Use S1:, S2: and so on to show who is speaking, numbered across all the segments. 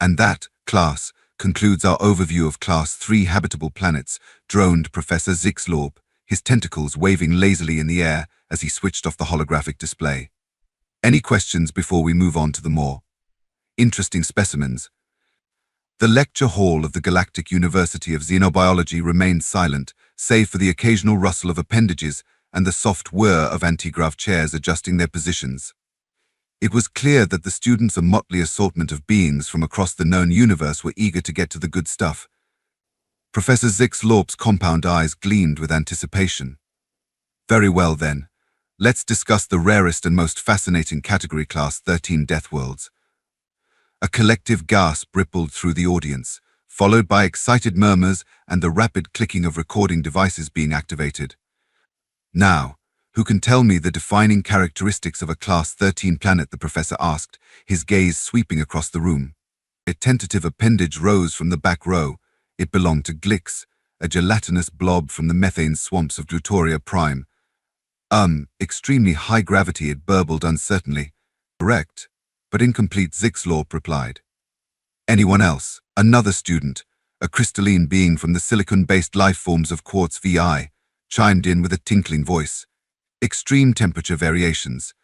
S1: And that, class, concludes our overview of Class 3 habitable planets, droned Professor Zixlorb, his tentacles waving lazily in the air as he switched off the holographic display. Any questions before we move on to the more interesting specimens? The lecture hall of the Galactic University of Xenobiology remained silent, save for the occasional rustle of appendages and the soft whir of antigrav chairs adjusting their positions. It was clear that the students, a motley assortment of beings from across the known universe, were eager to get to the good stuff. Professor Zixlorb's compound eyes gleamed with anticipation. Very well then, let's discuss the rarest and most fascinating category, Class 13 Deathworlds. A collective gasp rippled through the audience, followed by excited murmurs and the rapid clicking of recording devices being activated. Now, who can tell me the defining characteristics of a Class 13 planet? The professor asked, his gaze sweeping across the room. A tentative appendage rose from the back row. It belonged to Glix, a gelatinous blob from the methane swamps of Glutoria Prime. Extremely high gravity, it burbled uncertainly. Correct, but incomplete, Zixlorb replied. Anyone else? Another student, a crystalline being from the silicon-based life forms of Quartz VI, chimed in with a tinkling voice. Extreme temperature variations.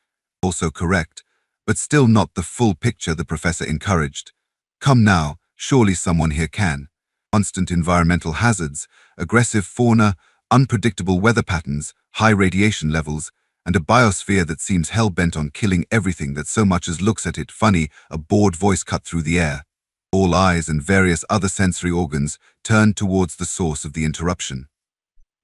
S1: Also correct, but still not the full picture, the professor encouraged. Come now, surely someone here can. Constant environmental hazards, aggressive fauna, unpredictable weather patterns, high radiation levels, and a biosphere that seems hell-bent on killing everything that so much as looks at it. Funny, a bored voice cut through the air. All eyes and various other sensory organs turned towards the source of the interruption.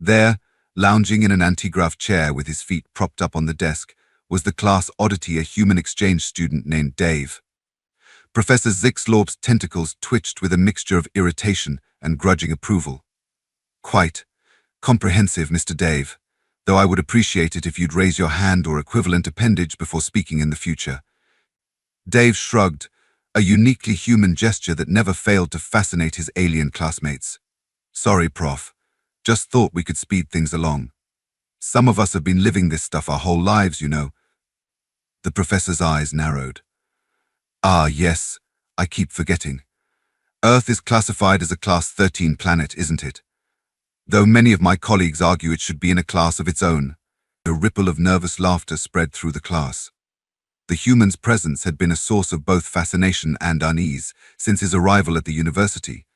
S1: There, lounging in an antigrav chair with his feet propped up on the desk, was the class oddity, a human exchange student named Dave. Professor Zixlorb's tentacles twitched with a mixture of irritation and grudging approval. Quite comprehensive, Mr. Dave, though I would appreciate it if you'd raise your hand or equivalent appendage before speaking in the future. Dave shrugged, a uniquely human gesture that never failed to fascinate his alien classmates. Sorry, Prof. Just thought we could speed things along. Some of us have been living this stuff our whole lives, you know. The professor's eyes narrowed. Ah, yes, I keep forgetting. Earth is classified as a Class 13 planet, isn't it? Though many of my colleagues argue it should be in a class of its own. A ripple of nervous laughter spread through the class. The human's presence had been a source of both fascination and unease since his arrival at the university.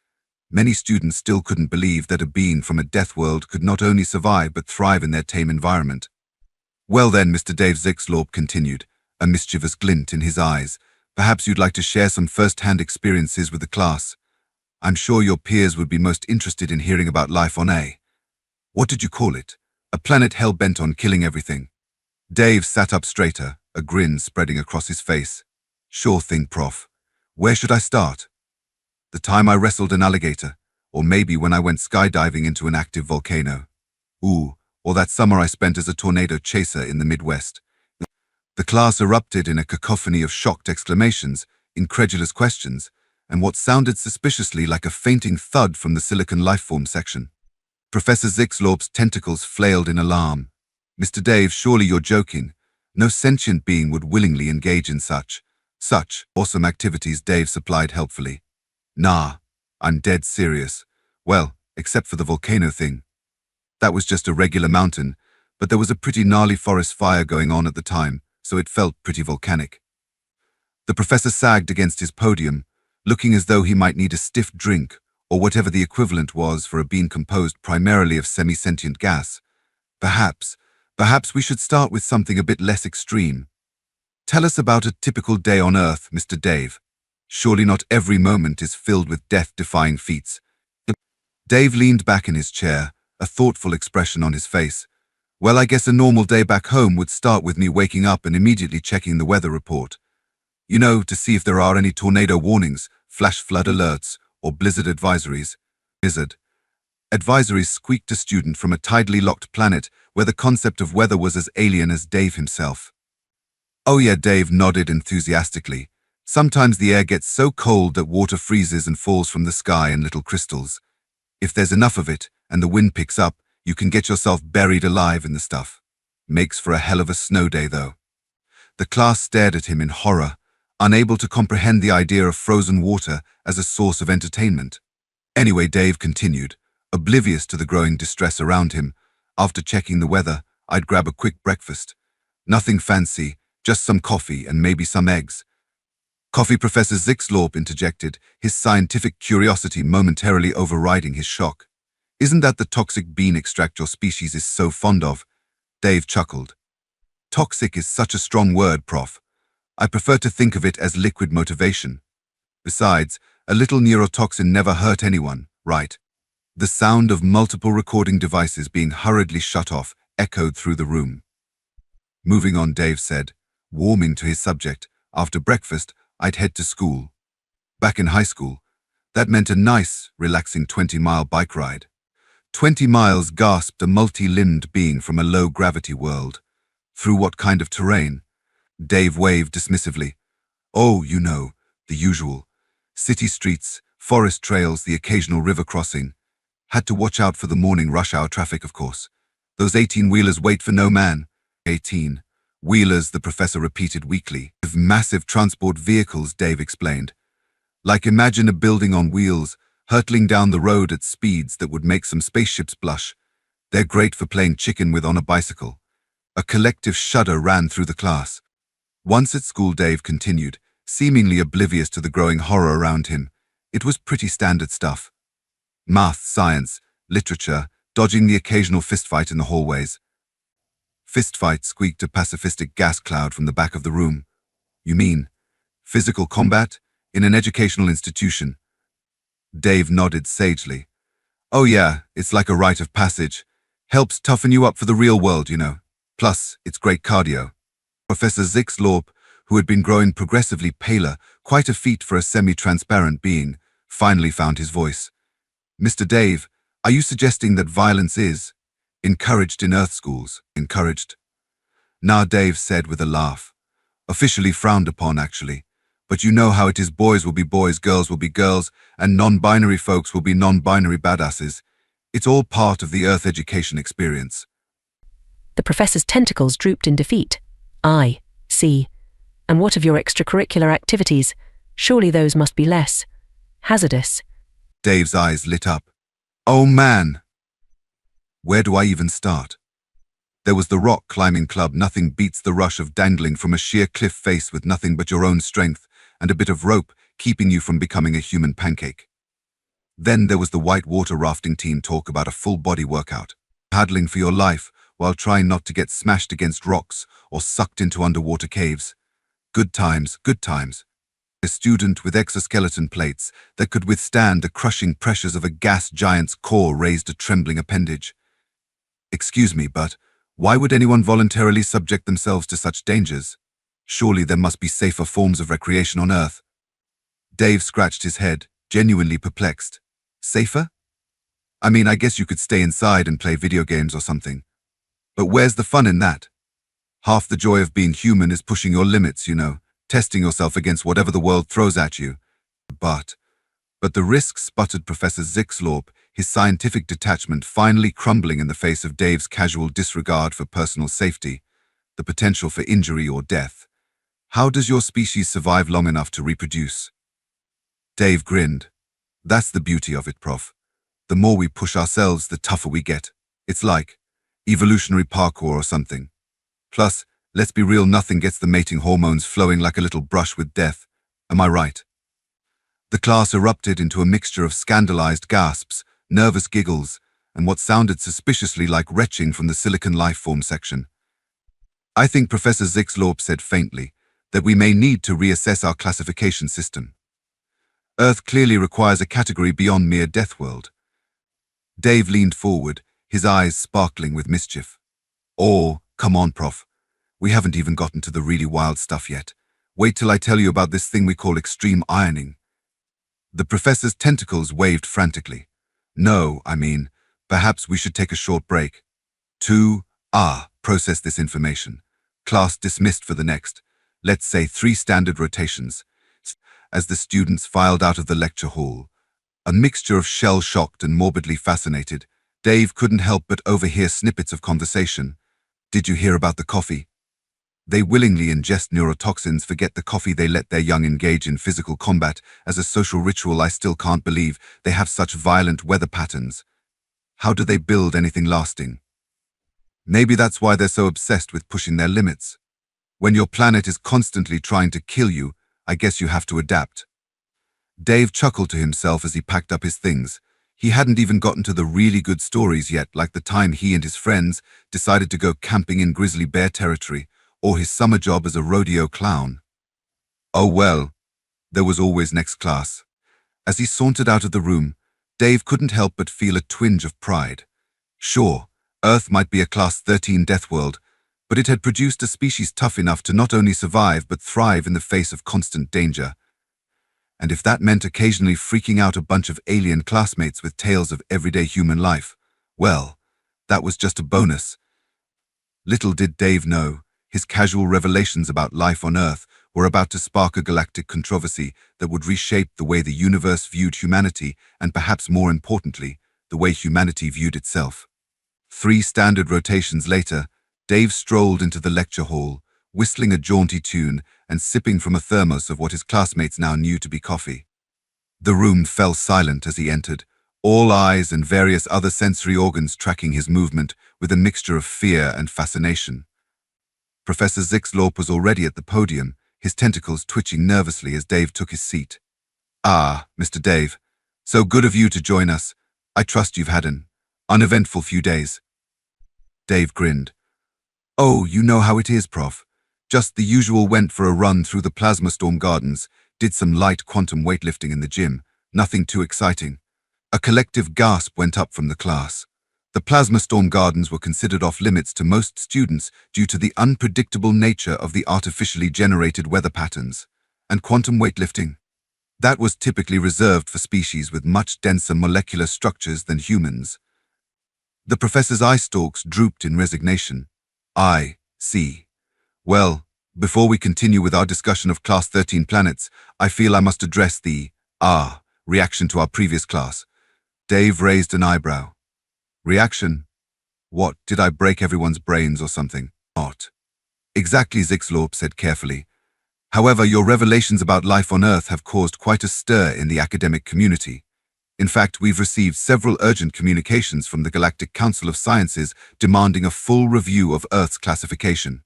S1: Many students still couldn't believe that a being from a death world could not only survive but thrive in their tame environment. Well then, Mr. Dave, Zixlorb continued, a mischievous glint in his eyes, perhaps you'd like to share some first-hand experiences with the class. I'm sure your peers would be most interested in hearing about life on what did you call it? A planet hell-bent on killing everything. Dave sat up straighter, a grin spreading across his face. Sure thing, Prof. Where should I start? The time I wrestled an alligator, or maybe when I went skydiving into an active volcano. Ooh, or that summer I spent as a tornado chaser in the Midwest. The class erupted in a cacophony of shocked exclamations, incredulous questions, and what sounded suspiciously like a fainting thud from the silicon lifeform section. Professor Zixlorb's tentacles flailed in alarm. Mr. Dave, surely you're joking. No sentient being would willingly engage in such awesome activities, Dave supplied helpfully. Nah, I'm dead serious. Well, except for the volcano thing. That was just a regular mountain, but there was a pretty gnarly forest fire going on at the time, so it felt pretty volcanic. The professor sagged against his podium, looking as though he might need a stiff drink, or whatever the equivalent was for a being composed primarily of semi-sentient gas. Perhaps we should start with something a bit less extreme. Tell us about a typical day on Earth, Mr. Dave. Surely not every moment is filled with death-defying feats. Dave leaned back in his chair, a thoughtful expression on his face. Well, I guess a normal day back home would start with me waking up and immediately checking the weather report. You know, to see if there are any tornado warnings, flash flood alerts, or blizzard advisories. Blizzard advisories squeaked a student from a tidally locked planet where the concept of weather was as alien as Dave himself. Oh yeah, Dave nodded enthusiastically. Sometimes the air gets so cold that water freezes and falls from the sky in little crystals. If there's enough of it, and the wind picks up, you can get yourself buried alive in the stuff. Makes for a hell of a snow day, though. The class stared at him in horror, unable to comprehend the idea of frozen water as a source of entertainment. Anyway, Dave continued, oblivious to the growing distress around him. After checking the weather, I'd grab a quick breakfast. Nothing fancy, just some coffee and maybe some eggs. Coffee, Professor Zixlorp interjected, his scientific curiosity momentarily overriding his shock. Isn't that the toxic bean extract your species is so fond of? Dave chuckled. Toxic is such a strong word, Prof. I prefer to think of it as liquid motivation. Besides, a little neurotoxin never hurt anyone, right? The sound of multiple recording devices being hurriedly shut off echoed through the room. Moving on, Dave said, warming to his subject. After breakfast, I'd head to school. Back in high school, that meant a nice, relaxing 20-mile bike ride. 20 miles, gasped a multi-limbed being from a low-gravity world. Through what kind of terrain? Dave waved dismissively. Oh, you know, the usual. City streets, forest trails, the occasional river crossing. Had to watch out for the morning rush hour traffic, of course. Those 18-wheelers wait for no man. 18-wheelers, the professor repeated weakly. With massive transport vehicles, Dave explained. Like imagine a building on wheels, hurtling down the road at speeds that would make some spaceships blush. They're great for playing chicken with on a bicycle. A collective shudder ran through the class. Once at school, Dave continued, seemingly oblivious to the growing horror around him. It was pretty standard stuff. Math, science, literature, dodging the occasional fistfight in the hallways. Fistfight, squeaked a pacifistic gas cloud from the back of the room. You mean physical combat in an educational institution? Dave nodded sagely. Oh yeah, it's like a rite of passage. Helps toughen you up for the real world, you know. Plus, it's great cardio. Professor Zixlorp, who had been growing progressively paler, quite a feat for a semi-transparent being, finally found his voice. Mr. Dave, are you suggesting that violence is encouraged in Earth schools? Encouraged? Nah, Dave said with a laugh. Officially frowned upon, actually. But you know how it is, boys will be boys, girls will be girls, and non-binary folks will be non-binary badasses. It's all part of the Earth education experience.
S2: The professor's tentacles drooped in defeat. I see. And what of your extracurricular activities? Surely those must be less hazardous.
S1: Dave's eyes lit up. Oh man! Where do I even start? There was the rock climbing club. Nothing beats the rush of dangling from a sheer cliff face with nothing but your own strength and a bit of rope keeping you from becoming a human pancake. Then there was the white water rafting team talk about a full body workout. Paddling for your life while trying not to get smashed against rocks or sucked into underwater caves. Good times, good times. A student with exoskeleton plates that could withstand the crushing pressures of a gas giant's core raised a trembling appendage. Excuse me, but why would anyone voluntarily subject themselves to such dangers? Surely there must be safer forms of recreation on Earth. Dave scratched his head, genuinely perplexed. Safer? I mean, I guess you could stay inside and play video games or something. But where's the fun in that? Half the joy of being human is pushing your limits, you know, testing yourself against whatever the world throws at you. But the risks, sputtered Professor Zixlorp, his scientific detachment finally crumbling in the face of Dave's casual disregard for personal safety, the potential for injury or death. How does your species survive long enough to reproduce? Dave grinned. That's the beauty of it, Prof. The more we push ourselves, the tougher we get. It's like evolutionary parkour or something. Plus, let's be real, nothing gets the mating hormones flowing like a little brush with death. Am I right? The class erupted into a mixture of scandalized gasps, nervous giggles, and what sounded suspiciously like retching from the silicon lifeform section. I think Professor Zixlorp said faintly that we may need to reassess our classification system. Earth clearly requires a category beyond mere Deathworld. Dave leaned forward, his eyes sparkling with mischief. Or, come on, Prof. We haven't even gotten to the really wild stuff yet. Wait till I tell you about this thing we call extreme ironing. The professor's tentacles waved frantically. No, I mean, perhaps we should take a short break. Process this information. Class dismissed for the next, let's say 3 standard rotations. As the students filed out of the lecture hall, a mixture of shell-shocked and morbidly fascinated, Dave couldn't help but overhear snippets of conversation. Did you hear about the coffee? They willingly ingest neurotoxins, forget the coffee, they let their young engage in physical combat as a social ritual. I still can't believe they have such violent weather patterns. How do they build anything lasting? Maybe that's why they're so obsessed with pushing their limits. When your planet is constantly trying to kill you, I guess you have to adapt. Dave chuckled to himself as he packed up his things. He hadn't even gotten to the really good stories yet, like the time he and his friends decided to go camping in grizzly bear territory, or his summer job as a rodeo clown. Oh well, there was always next class. As he sauntered out of the room, Dave couldn't help but feel a twinge of pride. Sure, Earth might be a Class 13 Deathworld, but it had produced a species tough enough to not only survive but thrive in the face of constant danger. And if that meant occasionally freaking out a bunch of alien classmates with tales of everyday human life, well, that was just a bonus. Little did Dave know, his casual revelations about life on Earth were about to spark a galactic controversy that would reshape the way the universe viewed humanity and, perhaps more importantly, the way humanity viewed itself. 3 standard rotations later, Dave strolled into the lecture hall, whistling a jaunty tune and sipping from a thermos of what his classmates now knew to be coffee. The room fell silent as he entered, all eyes and various other sensory organs tracking his movement with a mixture of fear and fascination. Professor Zixlorp was already at the podium, his tentacles twitching nervously as Dave took his seat. "Ah, Mr. Dave, so good of you to join us. I trust you've had an uneventful few days." Dave grinned. "Oh, you know how it is, Prof. Just the usual. Went for a run through the plasma storm gardens, did some light quantum weightlifting in the gym, nothing too exciting." A collective gasp went up from the class. The plasma storm gardens were considered off-limits to most students due to the unpredictable nature of the artificially generated weather patterns. And quantum weightlifting? That was typically reserved for species with much denser molecular structures than humans. The professor's eye stalks drooped in resignation. "I see. Well, before we continue with our discussion of Class 13 planets, I feel I must address the reaction to our previous class." Dave raised an eyebrow. "Reaction? What, did I break everyone's brains or something?" "Not exactly," Zixlorp said carefully. "However, your revelations about life on Earth have caused quite a stir in the academic community. In fact, we've received several urgent communications from the Galactic Council of Sciences demanding a full review of Earth's classification."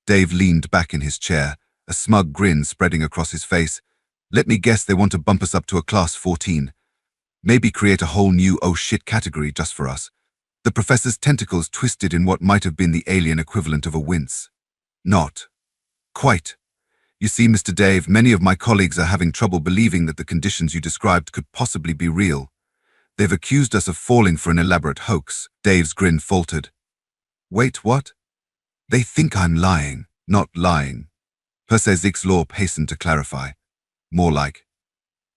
S1: Dave leaned back in his chair, a smug grin spreading across his face. "Let me guess, they want to bump us up to a Class 14. Maybe create a whole new oh shit category just for us." The professor's tentacles twisted in what might have been the alien equivalent of a wince. "Not quite. You see, Mr. Dave, many of my colleagues are having trouble believing that the conditions you described could possibly be real. They've accused us of falling for an elaborate hoax." Dave's grin faltered. "Wait, what?" "They think I'm lying." "Not lying," Professor Zixlorp hastened to clarify. "More like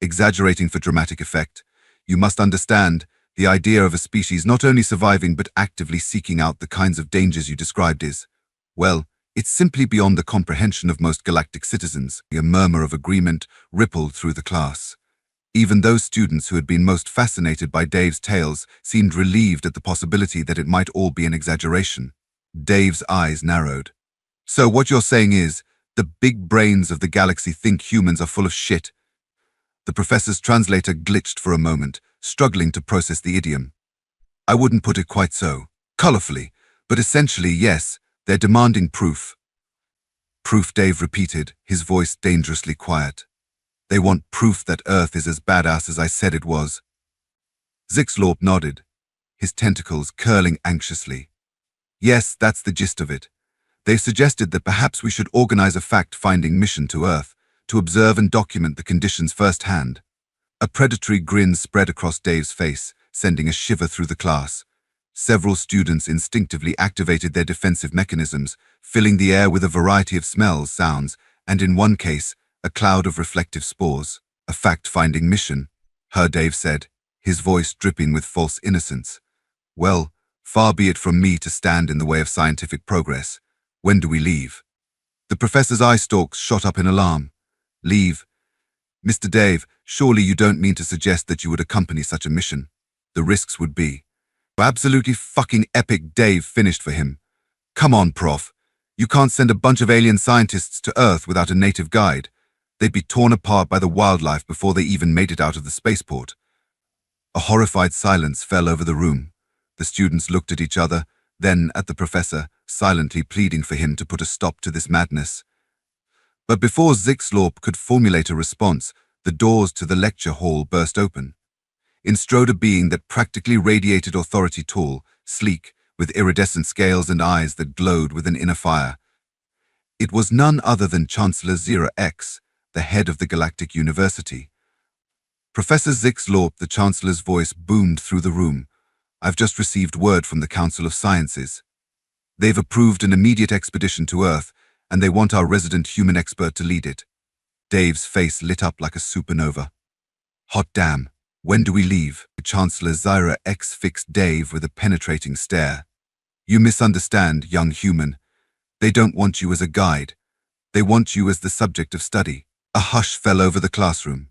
S1: exaggerating for dramatic effect. You must understand, the idea of a species not only surviving but actively seeking out the kinds of dangers you described is, well, it's simply beyond the comprehension of most galactic citizens." A murmur of agreement rippled through the class. Even those students who had been most fascinated by Dave's tales seemed relieved at the possibility that it might all be an exaggeration. Dave's eyes narrowed. "So what you're saying is, the big brains of the galaxy think humans are full of shit?" The professor's translator glitched for a moment, struggling to process the idiom. "I wouldn't put it quite so colorfully, but essentially, yes, they're demanding proof." "Proof," Dave repeated, his voice dangerously quiet. "They want proof that Earth is as badass as I said it was." Zixlorp nodded, his tentacles curling anxiously. "Yes, that's the gist of it. They've suggested that perhaps we should organize a fact-finding mission to Earth, to observe and document the conditions firsthand." A predatory grin spread across Dave's face, sending a shiver through the class. Several students instinctively activated their defensive mechanisms, filling the air with a variety of smells, sounds, and in one case, a cloud of reflective spores. "A fact-finding mission," Dave said, his voice dripping with false innocence. "Well, far be it from me to stand in the way of scientific progress. When do we leave?" The professor's eye stalks shot up in alarm. "Leave? Mr. Dave, surely you don't mean to suggest that you would accompany such a mission? The risks would be absolutely fucking epic." Dave finished for him. "Come on, Prof. You can't send a bunch of alien scientists to Earth without a native guide. They'd be torn apart by the wildlife before they even made it out of the spaceport. A horrified silence fell over the room. The students looked at each other, then at the professor, silently pleading for him to put a stop to this madness. But before Zixlorp could formulate a response, the doors to the lecture hall burst open. In strode a being that practically radiated authority, tall, sleek, with iridescent scales and eyes that glowed with an inner fire. It was none other than Chancellor Zira X, the head of the Galactic University. Professor Zixlorp, the Chancellor's voice boomed through the room. I've just received word from the Council of Sciences. They've approved an immediate expedition to Earth, and they want our resident human expert to lead it. Dave's face lit up like a supernova. Hot damn, when do we leave? Chancellor Zira X fixed Dave with a penetrating stare. You misunderstand, young human. They don't want you as a guide. They want you as the subject of study. A hush fell over the classroom.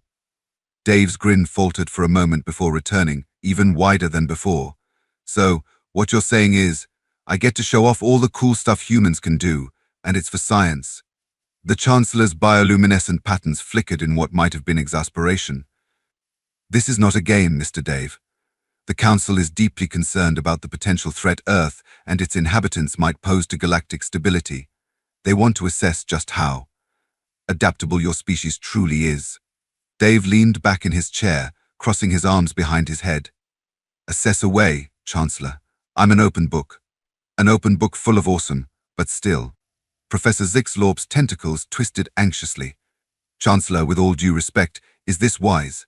S1: Dave's grin faltered for a moment before returning, even wider than before. So, what you're saying is, I get to show off all the cool stuff humans can do, and it's for science. The Chancellor's bioluminescent patterns flickered in what might have been exasperation. This is not a game, Mr. Dave. The Council is deeply concerned about the potential threat Earth and its inhabitants might pose to galactic stability. They want to assess just how adaptable your species truly is. Dave leaned back in his chair, crossing his arms behind his head. Assess away, Chancellor. I'm an open book. An open book full of awesome, but still. Professor Zixlorp's tentacles twisted anxiously. Chancellor, with all due respect, is this wise?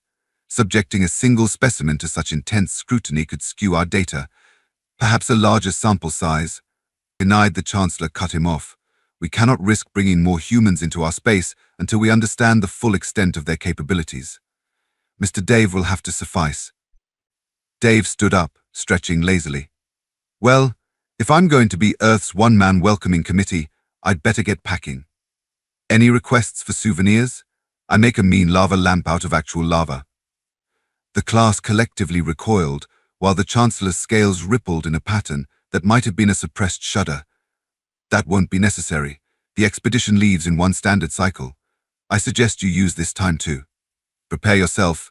S1: Subjecting a single specimen to such intense scrutiny could skew our data. Perhaps a larger sample size. Denied. The Chancellor cut him off. We cannot risk bringing more humans into our space until we understand the full extent of their capabilities. Mr. Dave will have to suffice. Dave stood up, stretching lazily. Well, if I'm going to be Earth's one-man welcoming committee, I'd better get packing. Any requests for souvenirs? I make a mean lava lamp out of actual lava. The class collectively recoiled, while the Chancellor's scales rippled in a pattern that might have been a suppressed shudder. That won't be necessary. The expedition leaves in one standard cycle. I suggest you use this time too. Prepare yourself.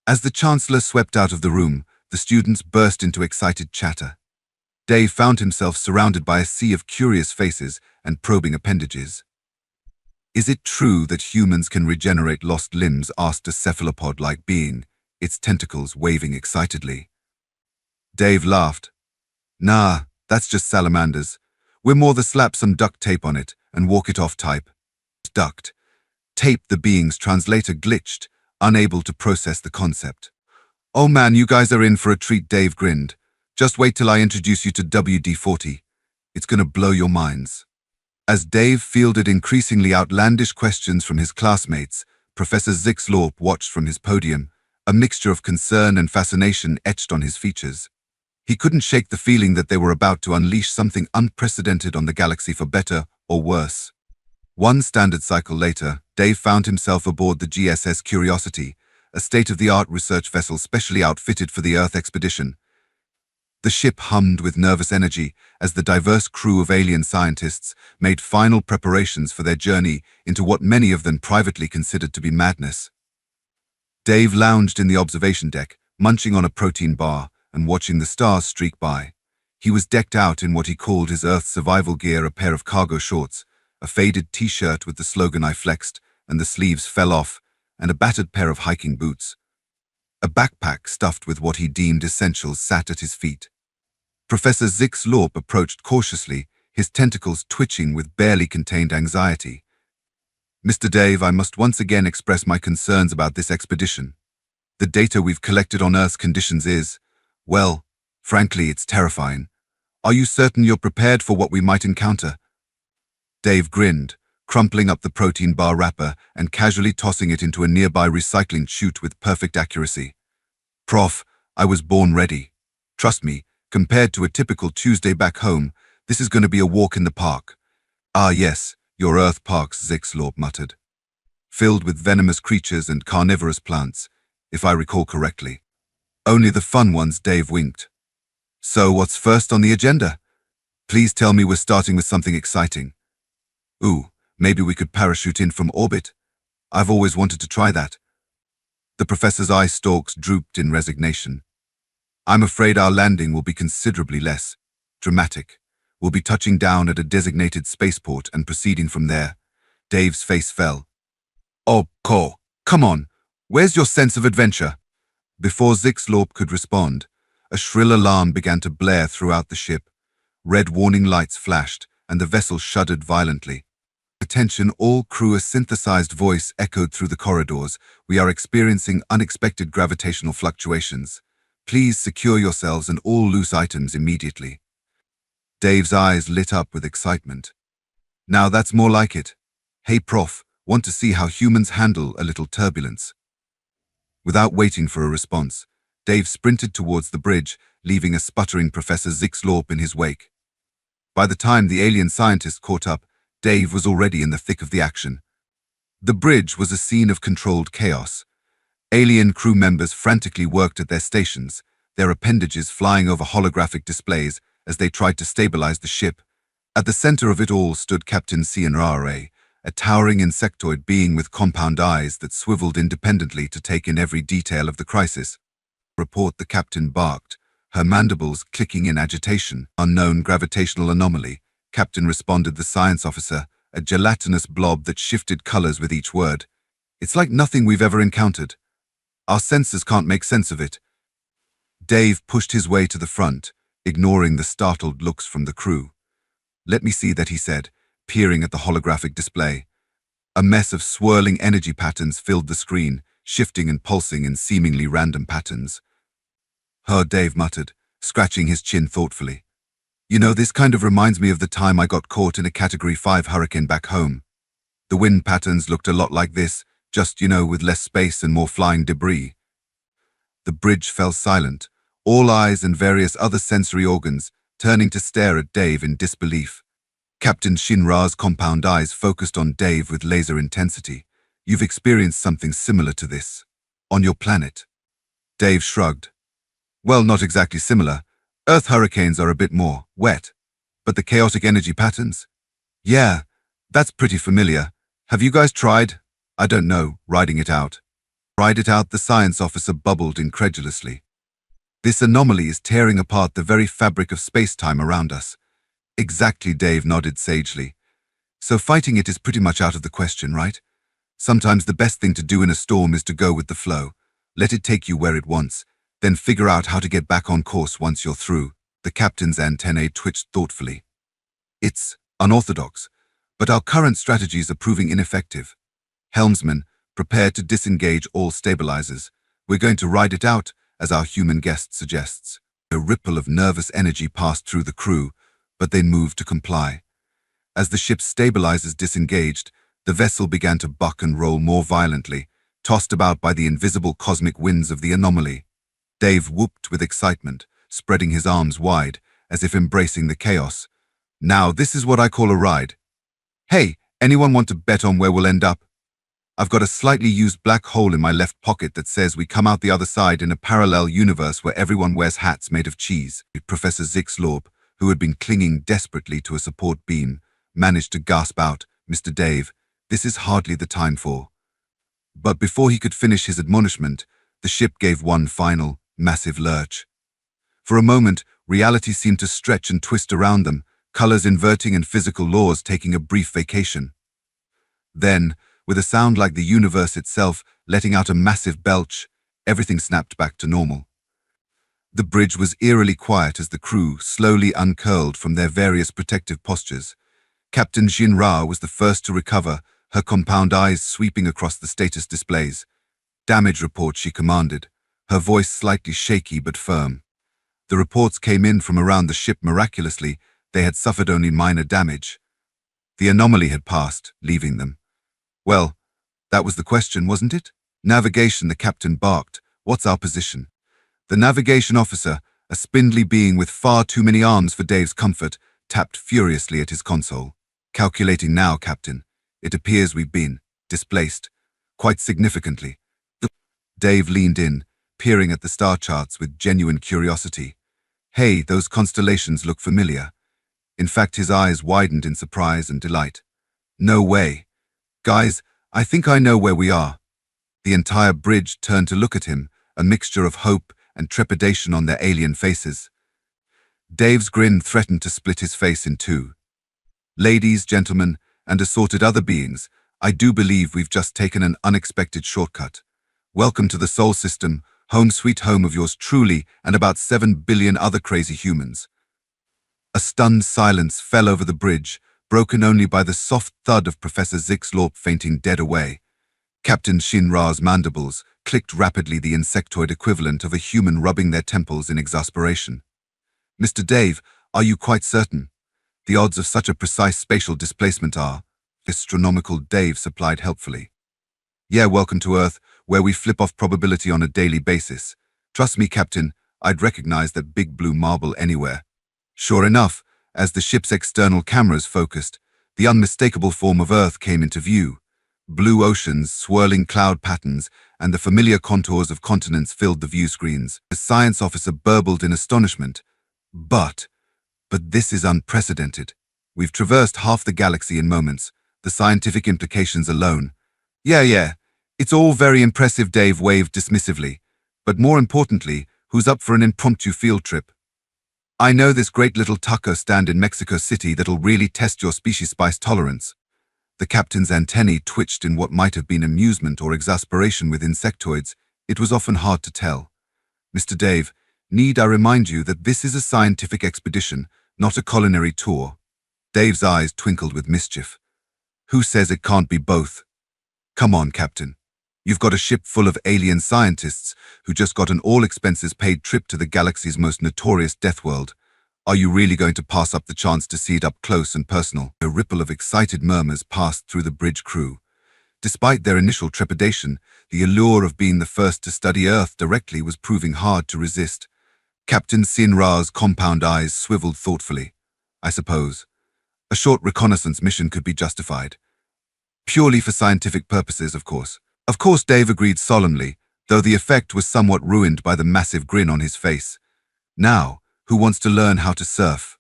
S1: As the Chancellor swept out of the room, the students burst into excited chatter. Dave found himself surrounded by a sea of curious faces and probing appendages. Is it true that humans can regenerate lost limbs? Asked a cephalopod-like being, its tentacles waving excitedly. Dave laughed. Nah, that's just salamanders. We're more the slap some duct tape on it and walk it off type. Duct tape. The being's translator glitched, unable to process the concept. Oh man, you guys are in for a treat. Dave grinned. Just wait till I introduce you to WD-40. It's gonna blow your minds. As Dave fielded increasingly outlandish questions from his classmates, Professor Zixlorp watched from his podium, a mixture of concern and fascination etched on his features. He couldn't shake the feeling that they were about to unleash something unprecedented on the galaxy, for better or worse. One standard cycle later, Dave found himself aboard the GSS Curiosity, a state-of-the-art research vessel specially outfitted for the Earth expedition. The ship hummed with nervous energy as the diverse crew of alien scientists made final preparations for their journey into what many of them privately considered to be madness. Dave lounged in the observation deck, munching on a protein bar and watching the stars streak by. He was decked out in what he called his Earth survival gear, a pair of cargo shorts, a faded t-shirt with the slogan "I flexed" and the sleeves fell off, and a battered pair of hiking boots. A backpack stuffed with what he deemed essentials sat at his feet. Professor Zixlorp approached cautiously, his tentacles twitching with barely contained anxiety. Mr. Dave, I must once again express my concerns about this expedition. The data we've collected on Earth's conditions is, well, frankly, it's terrifying. Are you certain you're prepared for what we might encounter? Dave grinned, crumpling up the protein bar wrapper and casually tossing it into a nearby recycling chute with perfect accuracy. Prof, I was born ready. Trust me, compared to a typical Tuesday back home, this is going to be a walk in the park. Ah yes, your Earth parks, Zixlorp muttered. Filled with venomous creatures and carnivorous plants, if I recall correctly. Only the fun ones, Dave winked. So what's first on the agenda? Please tell me we're starting with something exciting. Ooh, maybe we could parachute in from orbit? I've always wanted to try that. The professor's eye stalks drooped in resignation. I'm afraid our landing will be considerably less dramatic. We'll be touching down at a designated spaceport and proceeding from there. Dave's face fell. Oh, come on. Where's your sense of adventure? Before Zixlorp could respond, a shrill alarm began to blare throughout the ship. Red warning lights flashed, and the vessel shuddered violently. Attention all crew, a synthesized voice echoed through the corridors. We are experiencing unexpected gravitational fluctuations. Please secure yourselves and all loose items immediately. Dave's eyes lit up with excitement. Now that's more like it. Hey Prof, want to see how humans handle a little turbulence? Without waiting for a response, Dave sprinted towards the bridge, leaving a sputtering Professor Zixlorp in his wake. By the time the alien scientist caught up, Dave was already in the thick of the action. The bridge was a scene of controlled chaos. Alien crew members frantically worked at their stations, their appendages flying over holographic displays as they tried to stabilize the ship. At the center of it all stood Captain Cianrare, a towering insectoid being with compound eyes that swiveled independently to take in every detail of the crisis. Report, the captain barked, her mandibles clicking in agitation. Unknown gravitational anomaly, Captain responded the science officer, a gelatinous blob that shifted colors with each word. It's like nothing we've ever encountered. Our sensors can't make sense of it. Dave pushed his way to the front, ignoring the startled looks from the crew. Let me see that, he said, peering at the holographic display. A mess of swirling energy patterns filled the screen, shifting and pulsing in seemingly random patterns. Dave muttered, scratching his chin thoughtfully. You know, this kind of reminds me of the time I got caught in a Category 5 hurricane back home. The wind patterns looked a lot like this, just, with less space and more flying debris. The bridge fell silent, all eyes and various other sensory organs turning to stare at Dave in disbelief. Captain Shinra's compound eyes focused on Dave with laser intensity. You've experienced something similar to this on your planet. Dave shrugged. Well, not exactly similar. Earth hurricanes are a bit more wet. But the chaotic energy patterns? Yeah, that's pretty familiar. Have you guys tried, I don't know, riding it out? Ride it out, the science officer bubbled incredulously. This anomaly is tearing apart the very fabric of space-time around us. Exactly, Dave nodded sagely. So fighting it is pretty much out of the question, right? Sometimes the best thing to do in a storm is to go with the flow. Let it take you where it wants, then figure out how to get back on course once you're through. The captain's antennae twitched thoughtfully. It's unorthodox, but our current strategies are proving ineffective. Helmsman, prepare to disengage all stabilizers. We're going to ride it out, as our human guest suggests. A ripple of nervous energy passed through the crew, but they moved to comply. As the ship's stabilizers disengaged, the vessel began to buck and roll more violently, tossed about by the invisible cosmic winds of the anomaly. Dave whooped with excitement, spreading his arms wide, as if embracing the chaos. Now this is what I call a ride. Hey, anyone want to bet on where we'll end up? I've got a slightly used black hole in my left pocket that says we come out the other side in a parallel universe where everyone wears hats made of cheese. Professor Zixlorp, who had been clinging desperately to a support beam, managed to gasp out, Mr. Dave, this is hardly the time for. But before he could finish his admonishment, the ship gave one final, massive lurch. For a moment, reality seemed to stretch and twist around them, colors inverting and physical laws taking a brief vacation. Then, with a sound like the universe itself letting out a massive belch, everything snapped back to normal. The bridge was eerily quiet as the crew slowly uncurled from their various protective postures. Captain Shinra was the first to recover, her compound eyes sweeping across the status displays. Damage report, she commanded, her voice slightly shaky but firm. The reports came in from around the ship miraculously. They had suffered only minor damage. The anomaly had passed, leaving them. Well, that was the question, wasn't it? Navigation, the captain barked. What's our position? The navigation officer, a spindly being with far too many arms for Dave's comfort, tapped furiously at his console. Calculating now, Captain. It appears we've been displaced, quite significantly. Dave leaned in, peering at the star charts with genuine curiosity. Hey, those constellations look familiar. In fact, his eyes widened in surprise and delight. No way. Guys, I think I know where we are. The entire bridge turned to look at him, a mixture of hope and trepidation on their alien faces. Dave's grin threatened to split his face in two. Ladies, gentlemen, and assorted other beings, I do believe we've just taken an unexpected shortcut. Welcome to the Sol System, home sweet home of yours truly and about 7 billion other crazy humans. A stunned silence fell over the bridge, broken only by the soft thud of Professor Zixlorp fainting dead away. Captain Shinra's mandibles clicked rapidly, the insectoid equivalent of a human rubbing their temples in exasperation. Mr. Dave, are you quite certain? The odds of such a precise spatial displacement are, astronomical, Dave supplied helpfully. Yeah, welcome to Earth, where we flip off probability on a daily basis. Trust me, Captain, I'd recognize that big blue marble anywhere. Sure enough, as the ship's external cameras focused, the unmistakable form of Earth came into view. Blue oceans, swirling cloud patterns, and the familiar contours of continents filled the view screens. The science officer burbled in astonishment. But this is unprecedented. We've traversed half the galaxy in moments. The scientific implications alone. Yeah, it's all very impressive, Dave waved dismissively. But more importantly, who's up for an impromptu field trip? I know this great little taco stand in Mexico City that'll really test your species' spice tolerance. The captain's antennae twitched in what might have been amusement or exasperation with insectoids. It was often hard to tell. Mr. Dave, need I remind you that this is a scientific expedition, not a culinary tour? Dave's eyes twinkled with mischief. Who says it can't be both? Come on, Captain. You've got a ship full of alien scientists who just got an all-expenses-paid trip to the galaxy's most notorious Deathworld. Are you really going to pass up the chance to see it up close and personal? A ripple of excited murmurs passed through the bridge crew. Despite their initial trepidation, the allure of being the first to study Earth directly was proving hard to resist. Captain Sinra's compound eyes swiveled thoughtfully. I suppose. A short reconnaissance mission could be justified. Purely for scientific purposes, of course. Of course, Dave agreed solemnly, though the effect was somewhat ruined by the massive grin on his face. Now, who wants to learn how to surf?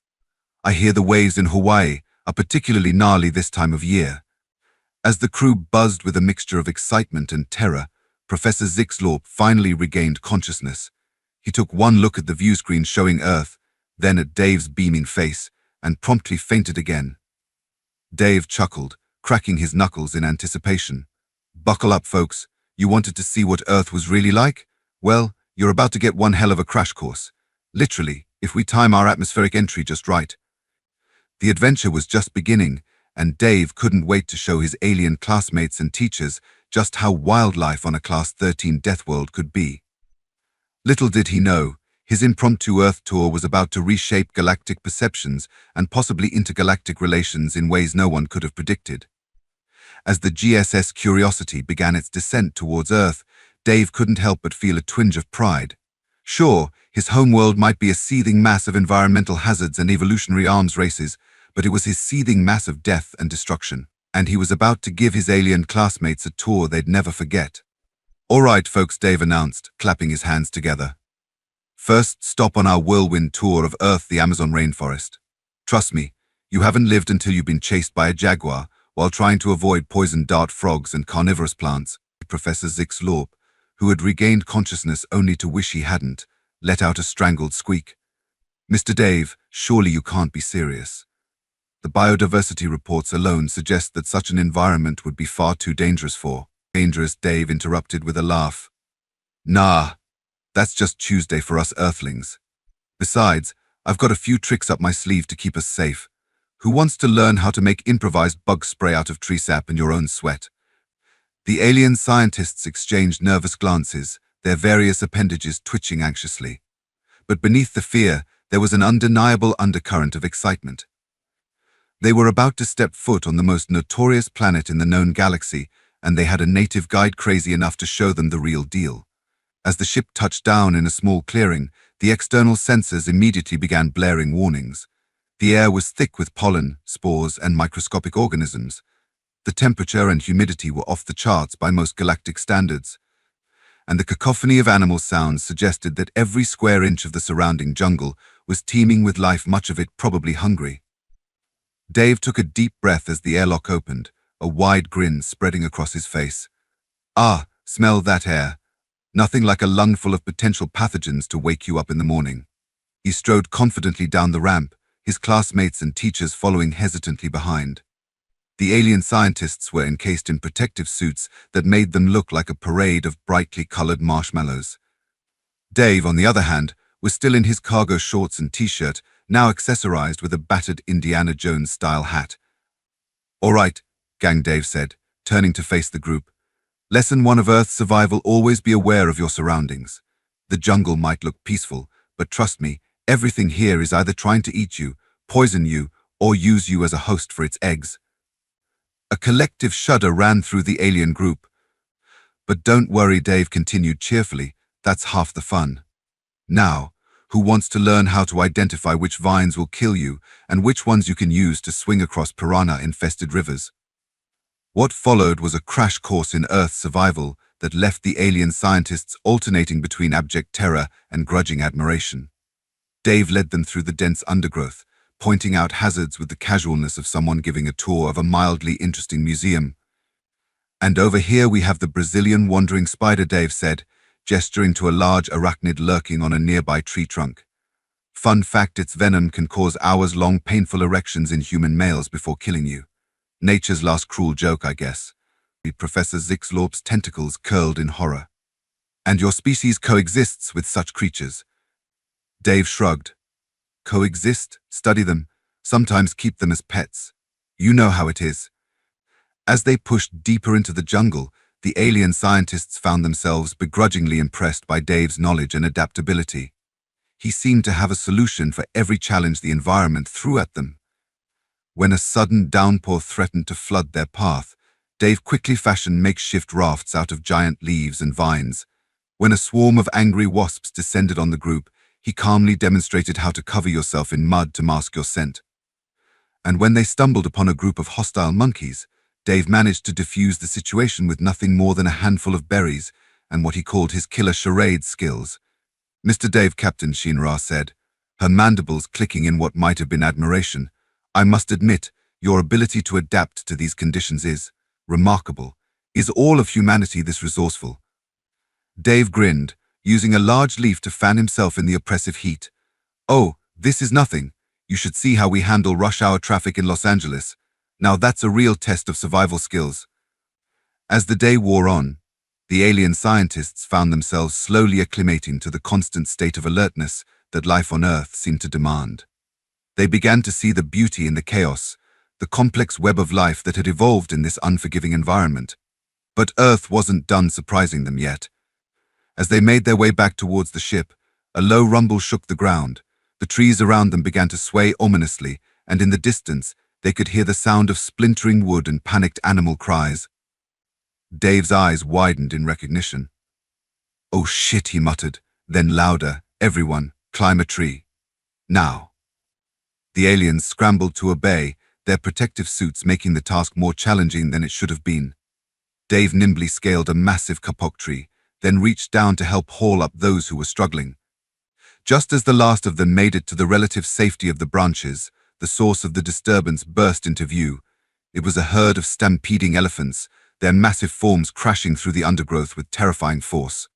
S1: I hear the waves in Hawaii are particularly gnarly this time of year. As the crew buzzed with a mixture of excitement and terror, Professor Zixlorp finally regained consciousness. He took one look at the view screen showing Earth, then at Dave's beaming face, and promptly fainted again. Dave chuckled, cracking his knuckles in anticipation. Buckle up, folks. You wanted to see what Earth was really like? Well, you're about to get one hell of a crash course. Literally, if we time our atmospheric entry just right. The adventure was just beginning, and Dave couldn't wait to show his alien classmates and teachers just how wildlife on a Class 13 Deathworld could be. Little did he know, his impromptu Earth tour was about to reshape galactic perceptions and possibly intergalactic relations in ways no one could have predicted. As the GSS Curiosity began its descent towards Earth, Dave couldn't help but feel a twinge of pride. Sure, his homeworld might be a seething mass of environmental hazards and evolutionary arms races, but it was his seething mass of death and destruction, and he was about to give his alien classmates a tour they'd never forget. All right, folks, Dave announced, clapping his hands together. First stop on our whirlwind tour of Earth, the Amazon rainforest. Trust me, you haven't lived until you've been chased by a jaguar while trying to avoid poisoned dart frogs and carnivorous plants. Professor Zixlorp, who had regained consciousness only to wish he hadn't, let out a strangled squeak. Mr. Dave, surely you can't be serious. The biodiversity reports alone suggest that such an environment would be far too dangerous for. Dangerous, Dave interrupted with a laugh. Nah, that's just Tuesday for us Earthlings. Besides, I've got a few tricks up my sleeve to keep us safe. Who wants to learn how to make improvised bug spray out of tree sap and your own sweat? The alien scientists exchanged nervous glances, their various appendages twitching anxiously. But beneath the fear, there was an undeniable undercurrent of excitement. They were about to step foot on the most notorious planet in the known galaxy, and they had a native guide crazy enough to show them the real deal. As the ship touched down in a small clearing, the external sensors immediately began blaring warnings. The air was thick with pollen, spores, and microscopic organisms. The temperature and humidity were off the charts by most galactic standards, and the cacophony of animal sounds suggested that every square inch of the surrounding jungle was teeming with life, much of it probably hungry. Dave took a deep breath as the airlock opened, a wide grin spreading across his face. Ah, smell that air. Nothing like a lungful of potential pathogens to wake you up in the morning. He strode confidently down the ramp, his classmates and teachers following hesitantly behind. The alien scientists were encased in protective suits that made them look like a parade of brightly colored marshmallows. Dave, on the other hand, was still in his cargo shorts and t-shirt, now accessorized with a battered Indiana Jones-style hat. "All right," Gang Dave said, turning to face the group. "Lesson 1 of Earth's survival: always be aware of your surroundings. The jungle might look peaceful, but trust me, everything here is either trying to eat you, poison you, or use you as a host for its eggs." A collective shudder ran through the alien group. "But don't worry," Dave continued cheerfully, "that's half the fun. Now, who wants to learn how to identify which vines will kill you and which ones you can use to swing across piranha-infested rivers?" What followed was a crash course in Earth's survival that left the alien scientists alternating between abject terror and grudging admiration. Dave led them through the dense undergrowth, pointing out hazards with the casualness of someone giving a tour of a mildly interesting museum. "And over here we have the Brazilian wandering spider," Dave said, gesturing to a large arachnid lurking on a nearby tree trunk. "Fun fact, its venom can cause hours-long painful erections in human males before killing you. Nature's last cruel joke, I guess." Professor Zixlorp's tentacles curled in horror. "And your species coexists with such creatures?" Dave shrugged. "Coexist? Study them, sometimes keep them as pets. You know how it is." As they pushed deeper into the jungle, the alien scientists found themselves begrudgingly impressed by Dave's knowledge and adaptability. He seemed to have a solution for every challenge the environment threw at them. When a sudden downpour threatened to flood their path, Dave quickly fashioned makeshift rafts out of giant leaves and vines. When a swarm of angry wasps descended on the group, he calmly demonstrated how to cover yourself in mud to mask your scent. And when they stumbled upon a group of hostile monkeys, Dave managed to defuse the situation with nothing more than a handful of berries and what he called his killer charade skills. "Mr. Dave," Captain Shinra said, her mandibles clicking in what might have been admiration, "I must admit, your ability to adapt to these conditions is remarkable. Is all of humanity this resourceful?" Dave grinned, using a large leaf to fan himself in the oppressive heat. "Oh, this is nothing. You should see how we handle rush hour traffic in Los Angeles. Now that's a real test of survival skills." As the day wore on, the alien scientists found themselves slowly acclimating to the constant state of alertness that life on Earth seemed to demand. They began to see the beauty in the chaos, the complex web of life that had evolved in this unforgiving environment. But Earth wasn't done surprising them yet. As they made their way back towards the ship, a low rumble shook the ground. The trees around them began to sway ominously, and in the distance, they could hear the sound of splintering wood and panicked animal cries. Dave's eyes widened in recognition. "Oh shit," he muttered, then louder, "Everyone, climb a tree. Now." The aliens scrambled to obey, their protective suits making the task more challenging than it should have been. Dave nimbly scaled a massive kapok tree, then reached down to help haul up those who were struggling. Just as the last of them made it to the relative safety of the branches, the source of the disturbance burst into view. It was a herd of stampeding elephants, their massive forms crashing through the undergrowth with terrifying force.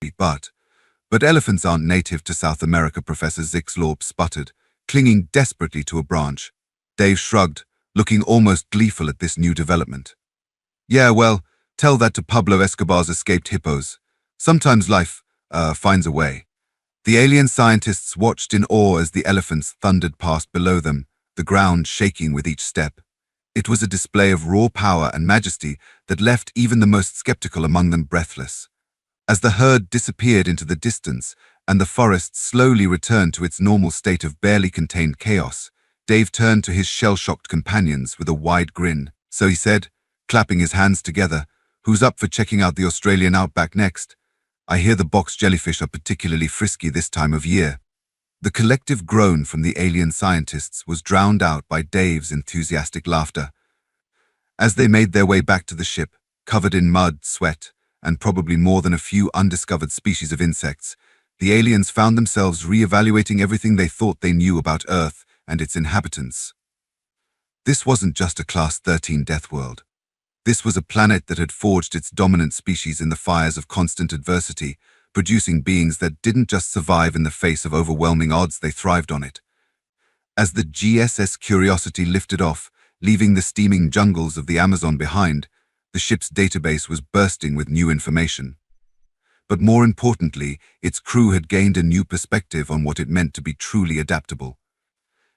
S1: But elephants aren't native to South America," Professor Zixlorp sputtered, clinging desperately to a branch. Dave shrugged, looking almost gleeful at this new development. "Yeah, well, tell that to Pablo Escobar's escaped hippos. Sometimes life, finds a way." The alien scientists watched in awe as the elephants thundered past below them, the ground shaking with each step. It was a display of raw power and majesty that left even the most skeptical among them breathless. As the herd disappeared into the distance and the forest slowly returned to its normal state of barely contained chaos, Dave turned to his shell-shocked companions with a wide grin. "So," he said, clapping his hands together, "who's up for checking out the Australian outback next? I hear the box jellyfish are particularly frisky this time of year." The collective groan from the alien scientists was drowned out by Dave's enthusiastic laughter. As they made their way back to the ship, covered in mud, sweat, and probably more than a few undiscovered species of insects, the aliens found themselves re-evaluating everything they thought they knew about Earth and its inhabitants. This wasn't just a Class 13 Deathworld. This was a planet that had forged its dominant species in the fires of constant adversity, producing beings that didn't just survive in the face of overwhelming odds, they thrived on it. As the GSS Curiosity lifted off, leaving the steaming jungles of the Amazon behind, the ship's database was bursting with new information. But more importantly, its crew had gained a new perspective on what it meant to be truly adaptable.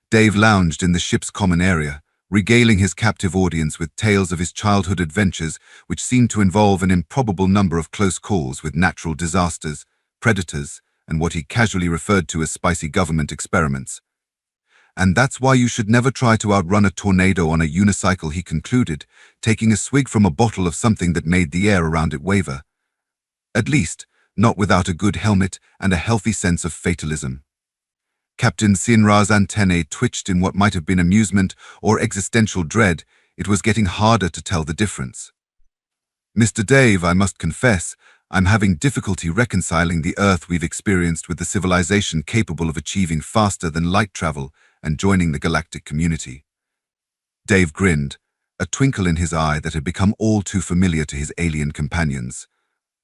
S1: Dave lounged in the ship's common area, regaling his captive audience with tales of his childhood adventures, which seemed to involve an improbable number of close calls with natural disasters, predators, and what he casually referred to as spicy government experiments. "And that's why you should never try to outrun a tornado on a unicycle," he concluded, taking a swig from a bottle of something that made the air around it waver. "At least, not without a good helmet and a healthy sense of fatalism." Captain Sinra's antennae twitched in what might have been amusement or existential dread. It was getting harder to tell the difference. "Mr. Dave, I must confess, I'm having difficulty reconciling the Earth we've experienced with the civilization capable of achieving faster than light travel and joining the galactic community." Dave grinned, a twinkle in his eye that had become all too familiar to his alien companions.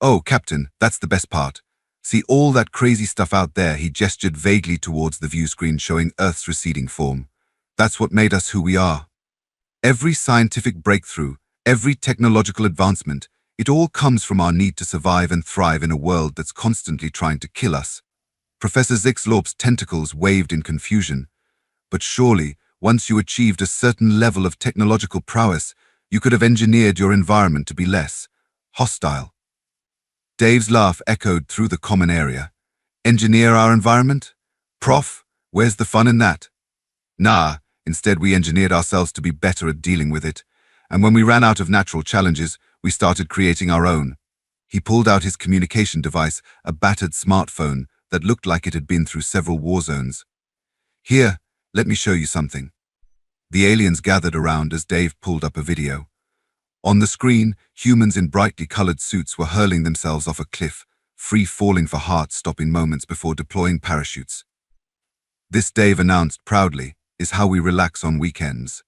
S1: "Oh, Captain, that's the best part. See all that crazy stuff out there?" He gestured vaguely towards the view screen showing Earth's receding form. "That's what made us who we are. Every scientific breakthrough, every technological advancement, it all comes from our need to survive and thrive in a world that's constantly trying to kill us." Professor Zixlorp's tentacles waved in confusion. "But surely, once you achieved a certain level of technological prowess, you could have engineered your environment to be less hostile." Dave's laugh echoed through the common area. "Engineer our environment? Prof, where's the fun in that?" "Nah, instead we engineered ourselves to be better at dealing with it. And when we ran out of natural challenges, we started creating our own." He pulled out his communication device, a battered smartphone that looked like it had been through several war zones. "Here, let me show you something." The aliens gathered around as Dave pulled up a video. On the screen, humans in brightly colored suits were hurling themselves off a cliff, free-falling for heart-stopping moments before deploying parachutes. "This," Dave announced proudly, "is how we relax on weekends."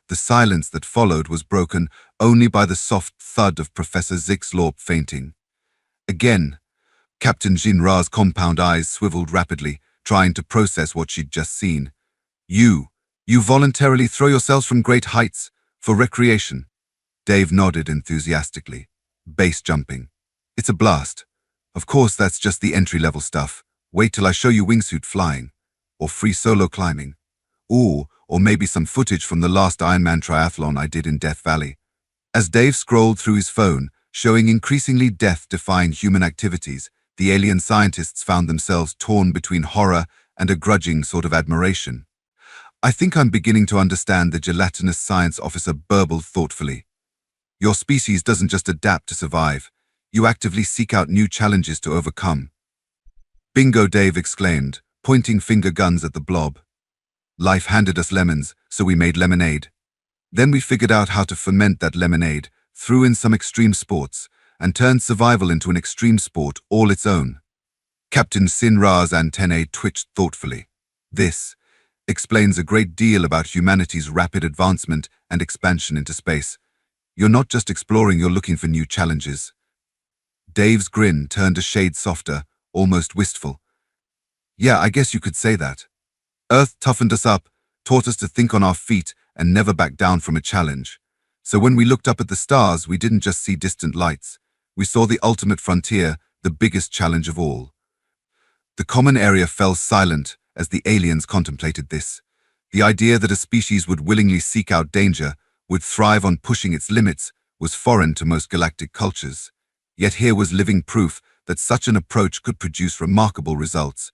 S1: The silence that followed was broken only by the soft thud of Professor Zixlorp fainting. Again, Captain Jinra's compound eyes swiveled rapidly, trying to process what she'd just seen. You voluntarily throw yourselves from great heights for recreation." Dave nodded enthusiastically. "Base jumping. It's a blast. Of course, that's just the entry-level stuff. Wait till I show you wingsuit flying. Or free solo climbing. Ooh, or maybe some footage from the last Ironman triathlon I did in Death Valley." As Dave scrolled through his phone, showing increasingly death-defying human activities, the alien scientists found themselves torn between horror and a grudging sort of admiration. "I think I'm beginning to understand," the gelatinous science officer burbled thoughtfully. "Your species doesn't just adapt to survive. You actively seek out new challenges to overcome." "Bingo," Dave exclaimed, pointing finger guns at the blob. "Life handed us lemons, so we made lemonade. Then we figured out how to ferment that lemonade, threw in some extreme sports, and turned survival into an extreme sport all its own." Captain Sinra's antennae twitched thoughtfully. "This explains a great deal about humanity's rapid advancement and expansion into space. You're not just exploring, you're looking for new challenges." Dave's grin turned a shade softer, almost wistful. "Yeah, I guess you could say that. Earth toughened us up, taught us to think on our feet and never back down from a challenge. So when we looked up at the stars, we didn't just see distant lights. We saw the ultimate frontier, the biggest challenge of all." The common area fell silent as the aliens contemplated this. The idea that a species would willingly seek out danger, would thrive on pushing its limits, was foreign to most galactic cultures. Yet here was living proof that such an approach could produce remarkable results.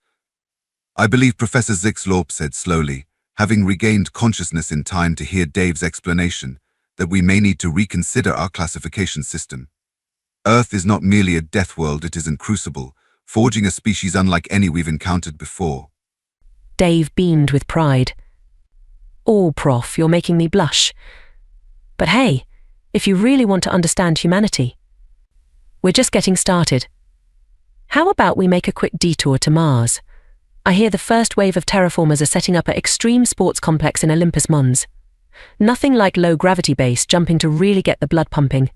S1: "I believe," Professor Zixlorp said slowly, having regained consciousness in time to hear Dave's explanation, "that we may need to reconsider our classification system. Earth is not merely a death world, it is a crucible, forging a species unlike any we've encountered before."
S2: Dave beamed with pride. "Oh, Prof, you're making me blush. But hey, if you really want to understand humanity, we're just getting started. How about we make a quick detour to Mars? I hear the first wave of terraformers are setting up an extreme sports complex in Olympus Mons." Nothing like low-gravity base jumping to really get the blood pumping.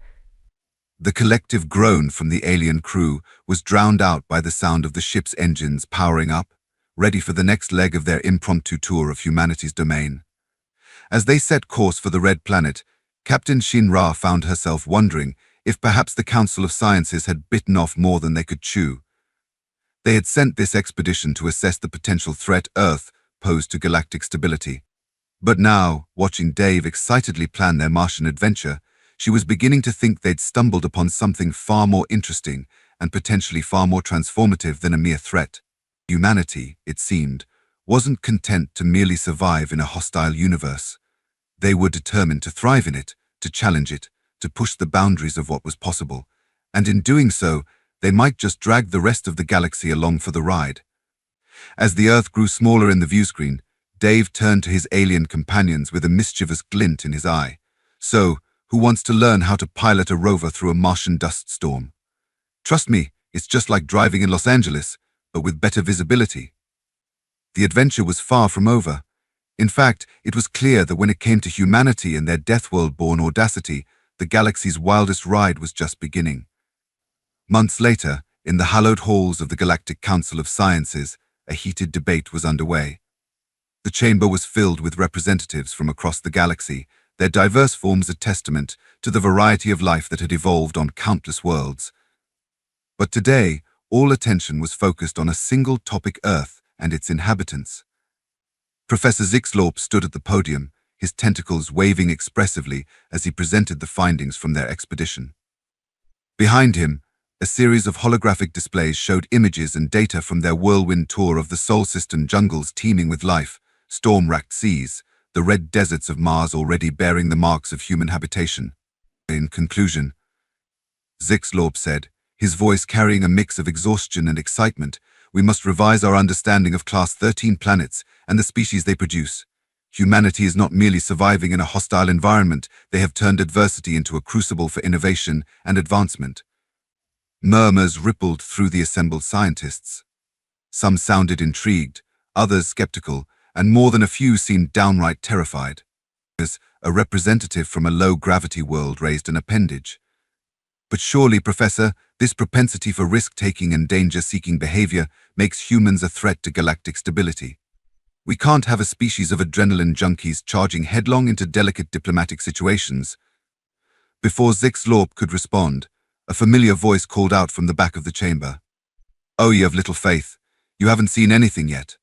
S1: The collective groan from the alien crew was drowned out by the sound of the ship's engines powering up, ready for the next leg of their impromptu tour of humanity's domain. As they set course for the Red Planet, Captain Shinra found herself wondering if perhaps the Council of Sciences had bitten off more than they could chew. They had sent this expedition to assess the potential threat Earth posed to galactic stability. But now, watching Dave excitedly plan their Martian adventure, she was beginning to think they'd stumbled upon something far more interesting and potentially far more transformative than a mere threat. Humanity, it seemed, wasn't content to merely survive in a hostile universe. They were determined to thrive in it, to challenge it, to push the boundaries of what was possible, and in doing so, they might just drag the rest of the galaxy along for the ride. As the Earth grew smaller in the viewscreen, Dave turned to his alien companions with a mischievous glint in his eye. So, who wants to learn how to pilot a rover through a Martian dust storm? Trust me, it's just like driving in Los Angeles, but with better visibility. The adventure was far from over. In fact, it was clear that when it came to humanity and their Deathworld-born audacity, the galaxy's wildest ride was just beginning. Months later, in the hallowed halls of the Galactic Council of Sciences, a heated debate was underway. The chamber was filled with representatives from across the galaxy, their diverse forms a testament to the variety of life that had evolved on countless worlds. But today, all attention was focused on a single topic: Earth and its inhabitants. Professor Zixlorp stood at the podium, his tentacles waving expressively as he presented the findings from their expedition. Behind him, a series of holographic displays showed images and data from their whirlwind tour of the Sol System jungles teeming with life, storm-racked seas, the red deserts of Mars already bearing the marks of human habitation. In conclusion, Zixlorp said, his voice carrying a mix of exhaustion and excitement, we must revise our understanding of Class 13 planets and the species they produce. Humanity is not merely surviving in a hostile environment, they have turned adversity into a crucible for innovation and advancement. Murmurs rippled through the assembled scientists. Some sounded intrigued, others skeptical, and more than a few seemed downright terrified. As a representative from a low-gravity world raised an appendage. But surely, Professor, this propensity for risk-taking and danger-seeking behavior makes humans a threat to galactic stability. We can't have a species of adrenaline junkies charging headlong into delicate diplomatic situations. Before Zixlorp could respond, a familiar voice called out from the back of the chamber. Oh, you have little faith. You haven't seen anything yet.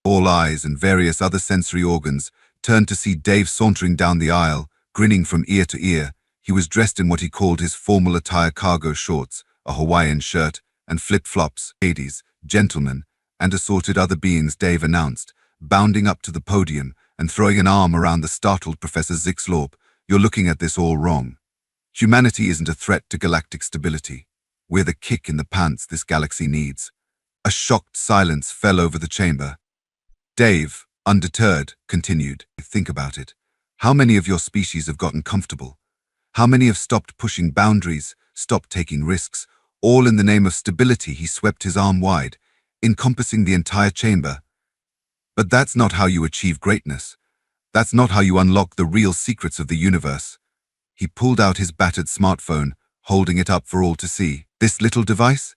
S1: All eyes and various other sensory organs turned to see Dave sauntering down the aisle, grinning from ear to ear. He was dressed in what he called his formal attire: cargo shorts, a Hawaiian shirt, and flip-flops. Ladies, gentlemen, and assorted other beings, Dave announced, bounding up to the podium and throwing an arm around the startled Professor Zixlorp. You're looking at this all wrong. Humanity isn't a threat to galactic stability. We're the kick in the pants this galaxy needs. A shocked silence fell over the chamber. Dave, undeterred, continued, think about it. How many of your species have gotten comfortable? How many have stopped pushing boundaries, stopped taking risks, all in the name of stability? He swept his arm wide, encompassing the entire chamber. But that's not how you achieve greatness. That's not how you unlock the real secrets of the universe. He pulled out his battered smartphone, holding it up for all to see. This little device?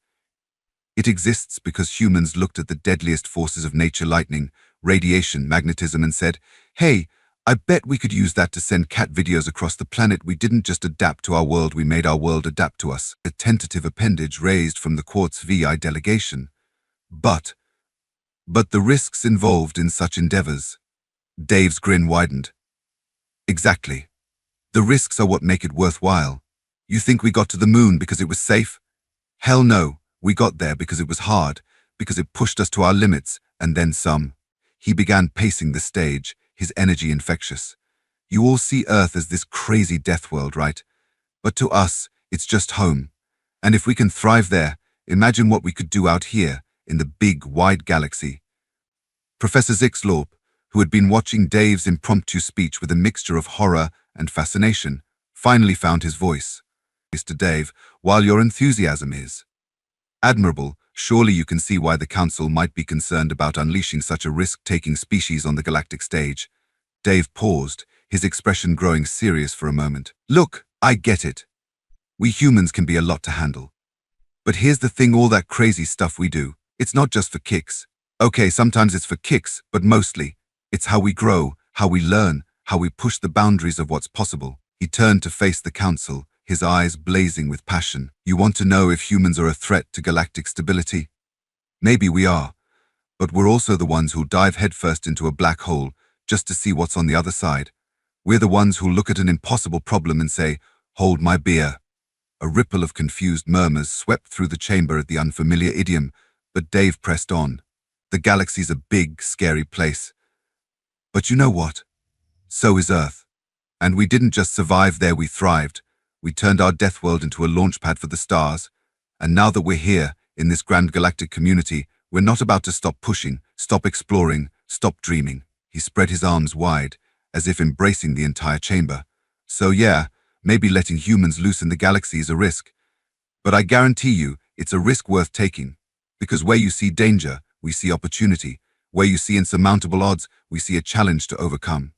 S1: It exists because humans looked at the deadliest forces of nature: lightning, radiation, magnetism, and said, hey, I bet we could use that to send cat videos across the planet. We didn't just adapt to our world, we made our world adapt to us. A tentative appendage raised from the Quartz VI delegation. But the risks involved in such endeavors. Dave's grin widened. Exactly. The risks are what make it worthwhile. You think we got to the moon because it was safe? Hell no, we got there because it was hard, because it pushed us to our limits, and then some. He began pacing the stage, his energy infectious. You all see Earth as this crazy death world, right? But to us, it's just home. And if we can thrive there, imagine what we could do out here, in the big, wide galaxy. Professor Zixlorp, who had been watching Dave's impromptu speech with a mixture of horror and fascination, finally found his voice. Mr. Dave, while your enthusiasm is admirable, surely you can see why the Council might be concerned about unleashing such a risk-taking species on the galactic stage. Dave paused, his expression growing serious for a moment. Look, I get it. We humans can be a lot to handle. But here's the thing, all that crazy stuff we do, it's not just for kicks. Okay, sometimes it's for kicks, but mostly, it's how we grow, how we learn, how we push the boundaries of what's possible. He turned to face the council, his eyes blazing with passion. You want to know if humans are a threat to galactic stability? Maybe we are, but we're also the ones who'll dive headfirst into a black hole just to see what's on the other side. We're the ones who'll look at an impossible problem and say, "Hold my beer." A ripple of confused murmurs swept through the chamber at the unfamiliar idiom, but Dave pressed on. The galaxy's a big, scary place. But you know what? So is Earth. And we didn't just survive there, we thrived. We turned our Deathworld into a launchpad for the stars. And now that we're here, in this grand galactic community, we're not about to stop pushing, stop exploring, stop dreaming. He spread his arms wide, as if embracing the entire chamber. So yeah, maybe letting humans loose in the galaxy is a risk. But I guarantee you, it's a risk worth taking. Because where you see danger, we see opportunity. Where you see insurmountable odds, we see a challenge to overcome.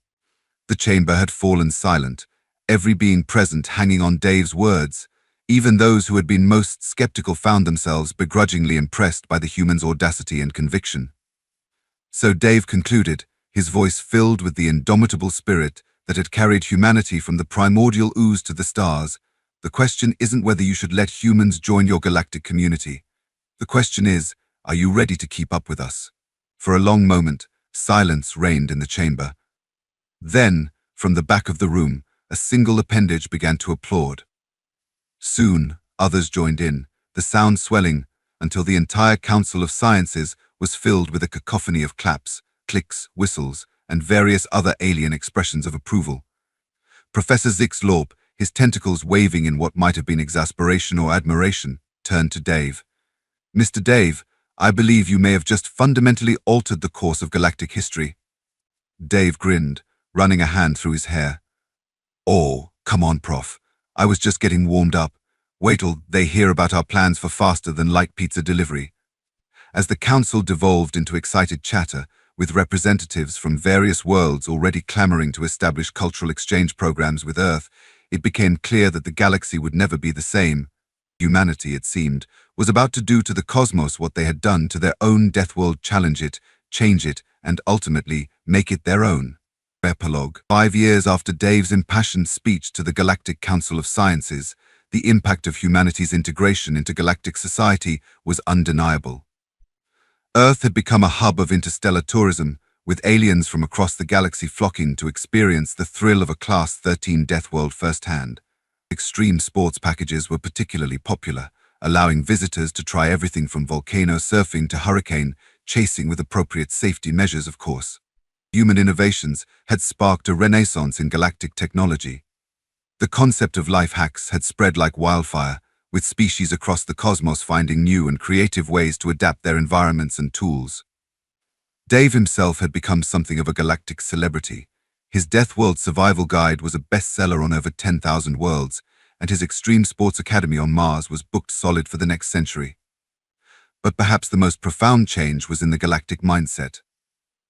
S1: The chamber had fallen silent, every being present hanging on Dave's words. Even those who had been most skeptical found themselves begrudgingly impressed by the human's audacity and conviction. So Dave concluded, his voice filled with the indomitable spirit that had carried humanity from the primordial ooze to the stars. The question isn't whether you should let humans join your galactic community. The question is, are you ready to keep up with us? For a long moment, silence reigned in the chamber. Then, from the back of the room, a single appendage began to applaud. Soon, others joined in, the sound swelling until the entire Council of Sciences was filled with a cacophony of claps, clicks, whistles, and various other alien expressions of approval. Professor Zixlorp, his tentacles waving in what might have been exasperation or admiration, turned to Dave. "Mr. Dave, I believe you may have just fundamentally altered the course of galactic history." Dave grinned, running a hand through his hair. "Oh, come on, Prof. I was just getting warmed up. Wait till they hear about our plans for faster-than-light pizza delivery." As the council devolved into excited chatter, with representatives from various worlds already clamoring to establish cultural exchange programs with Earth, it became clear that the galaxy would never be the same. Humanity, it seemed, was about to do to the cosmos what they had done to their own Deathworld: challenge it, change it, and ultimately make it their own. Epilogue. 5 years after Dave's impassioned speech to the Galactic Council of Sciences, the impact of humanity's integration into galactic society was undeniable. Earth had become a hub of interstellar tourism, with aliens from across the galaxy flocking to experience the thrill of a Class 13 Deathworld firsthand. Extreme sports packages were particularly popular, allowing visitors to try everything from volcano surfing to hurricane chasing, with appropriate safety measures, of course. Human innovations had sparked a renaissance in galactic technology. The concept of life hacks had spread like wildfire, with species across the cosmos finding new and creative ways to adapt their environments and tools. Dave himself had become something of a galactic celebrity. His Deathworld survival guide was a bestseller on over 10,000 worlds, and his Extreme Sports Academy on Mars was booked solid for the next century. But perhaps the most profound change was in the galactic mindset.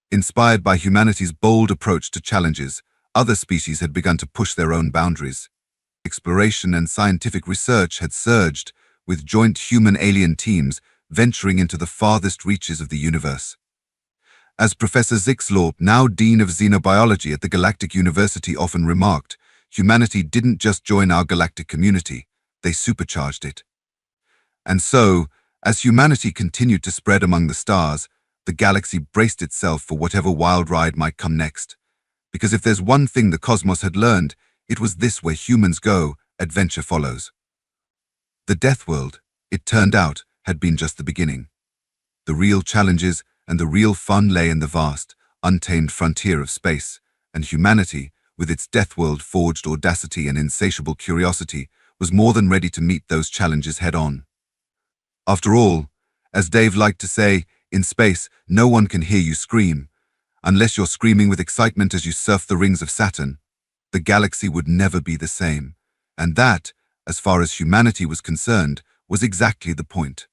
S1: Inspired by humanity's bold approach to challenges, other species had begun to push their own boundaries. Exploration and scientific research had surged, with joint human-alien teams venturing into the farthest reaches of the universe. As Professor Zixlorp, now Dean of Xenobiology at the Galactic University, often remarked, humanity didn't just join our galactic community, they supercharged it. And so, as humanity continued to spread among the stars, the galaxy braced itself for whatever wild ride might come next. Because if there's one thing the cosmos had learned, it was this: where humans go, adventure follows. The Deathworld, it turned out, had been just the beginning. The real challenges and the real fun lay in the vast, untamed frontier of space, and humanity, with its Deathworld-forged audacity and insatiable curiosity, was more than ready to meet those challenges head-on. After all, as Dave liked to say, in space, no one can hear you scream. Unless you're screaming with excitement as you surf the rings of Saturn, the galaxy would never be the same. And that, as far as humanity was concerned, was exactly the point.